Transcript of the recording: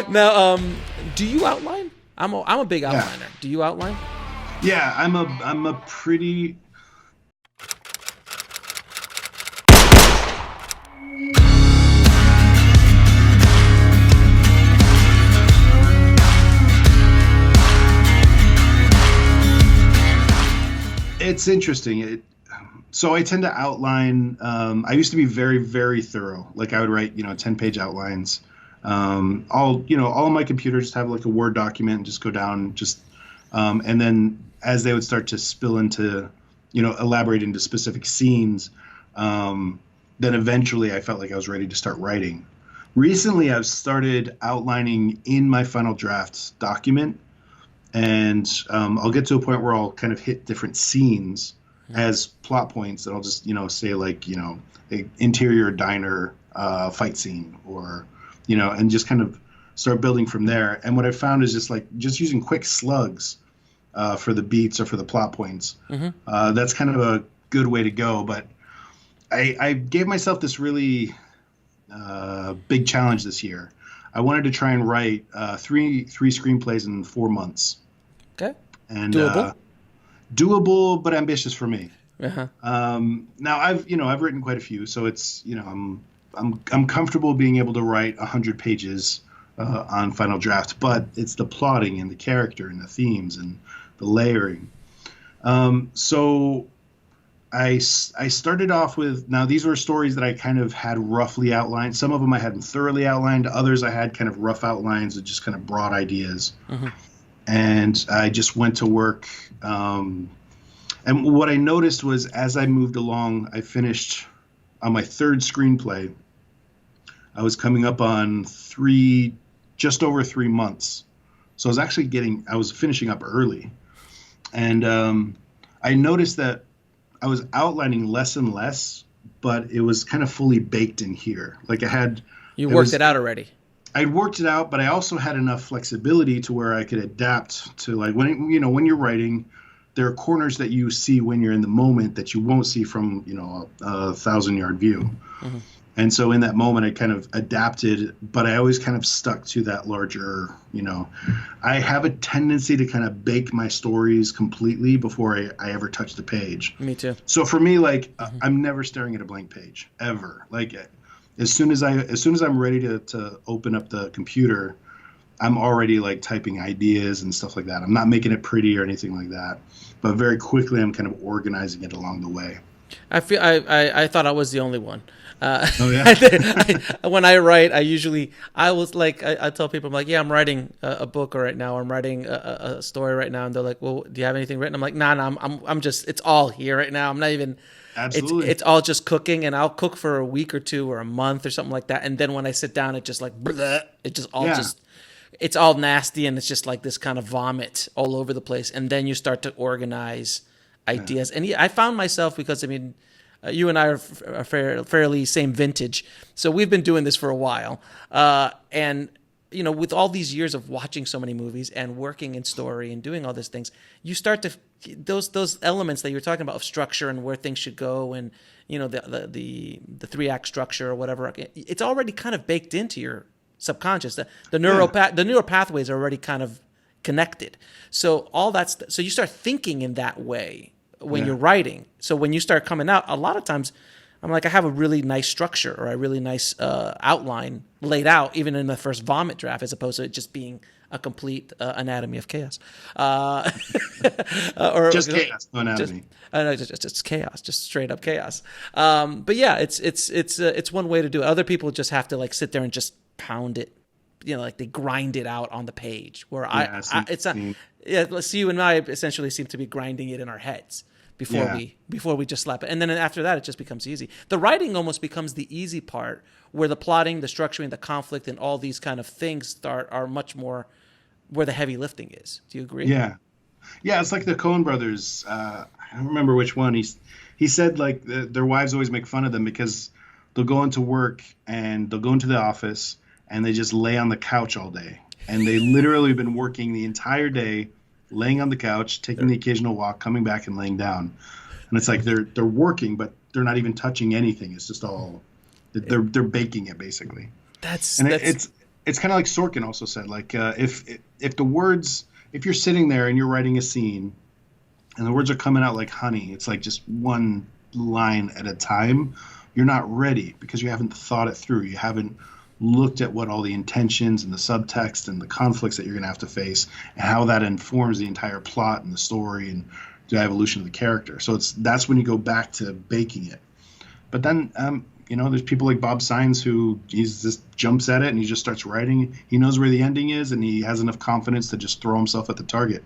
Now, do you outline? I'm a big outliner. Do you outline? Yeah, I'm a pretty. It's interesting. So I tend to outline. I used to be very, very thorough. Like I would write, 10-page outlines. All of my computers have like a Word document and just go down, and then as they would start to spill into, elaborate into specific scenes, then eventually I felt like I was ready to start writing. Recently, I've started outlining in my final draft document. And I'll get to a point where I'll kind of hit different scenes as plot points, and I'll just say like a interior diner fight scene, or and just kind of start building from there. And what I found is just using quick slugs for the beats or for the plot points. That's kind of a good way to go. But I gave myself this really big challenge this year. I wanted to try and write three screenplays in 4 months. Okay. And doable, doable, but ambitious for me. Uh-huh. Now I've written quite a few, so it's I'm comfortable being able to write 100 pages on final draft, but it's the plotting and the character and the themes and the layering. So I started off with, now these were stories that I kind of had roughly outlined. Some of them I hadn't thoroughly outlined. Others I had kind of rough outlines of just kind of broad ideas. And I just went to work. And what I noticed was, as I moved along, I finished on my third screenplay. I was coming up on just over 3 months. So I was finishing up early. And I noticed that I was outlining less and less, but it was kind of fully baked in here. Like You worked it out already. I'd worked it out, but I also had enough flexibility to where I could adapt to, like, when you're writing, there are corners that you see when you're in the moment that you won't see from, a 1,000-yard view. And so in that moment, I kind of adapted, but I always kind of stuck to that larger, I have a tendency to kind of bake my stories completely before I ever touch the page. Me too. So for me, like, I'm never staring at a blank page, ever. Like, as soon as I'm ready to open up the computer, I'm already like typing ideas and stuff like that. I'm not making it pretty or anything like that, but very quickly I'm kind of organizing it along the way. I thought I was the only one. Oh yeah. When I write, I tell people, I'm like, yeah, I'm writing a book right now. I'm writing a story right now, and they're like, well, do you have anything written? I'm like, nah, I'm just, it's all here right now. I'm not even. Absolutely. It's all just cooking, and I'll cook for a week or two or a month or something like that, and then when I sit down, it just like bleh, it just all it's all nasty, and it's just like this kind of vomit all over the place, and then you start to organize ideas. And I found myself, because you and I are fairly same vintage, so we've been doing this for a while, and with all these years of watching so many movies and working in story and doing all these things, you start to those elements that you were talking about of structure and where things should go, and the 3-act structure or whatever. It's already kind of baked into your subconscious. The neural pathways are already kind of connected. So so you start thinking in that way when you're writing. So when you start coming out, a lot of times I'm like, I have a really nice structure or a really nice outline laid out, even in the first vomit draft, as opposed to it just being a complete anatomy of chaos. Or just chaos, no anatomy. Just chaos, just straight up chaos. But yeah, it's one way to do it. Other people just have to like sit there and just pound it, like they grind it out on the page. Where it's not. Yeah, let's see. You and I essentially seem to be grinding it in our heads before we just slap it, and then after that it just becomes easy. The writing almost becomes the easy part, where the plotting, the structuring, the conflict, and all these kind of things are much more where the heavy lifting is. Do you agree? Yeah, it's like the Coen brothers. I don't remember which one. He said like their wives always make fun of them because they'll go into work and they'll go into the office and they just lay on the couch all day, and they literally have been working the entire day, laying on the couch, taking the occasional walk, coming back and laying down. And it's like they're working, but they're not even touching anything. It's just all they're baking it basically. it's kind of like Sorkin also said, like if the words, if you're sitting there and you're writing a scene and the words are coming out like honey, it's like just one line at a time, you're not ready because you haven't thought it through. You haven't looked at what all the intentions and the subtext and the conflicts that you're going to have to face and how that informs the entire plot and the story and the evolution of the character. So that's when you go back to baking it. But then, there's people like Bob Saenz who just jumps at it and he just starts writing. He knows where the ending is and he has enough confidence to just throw himself at the target.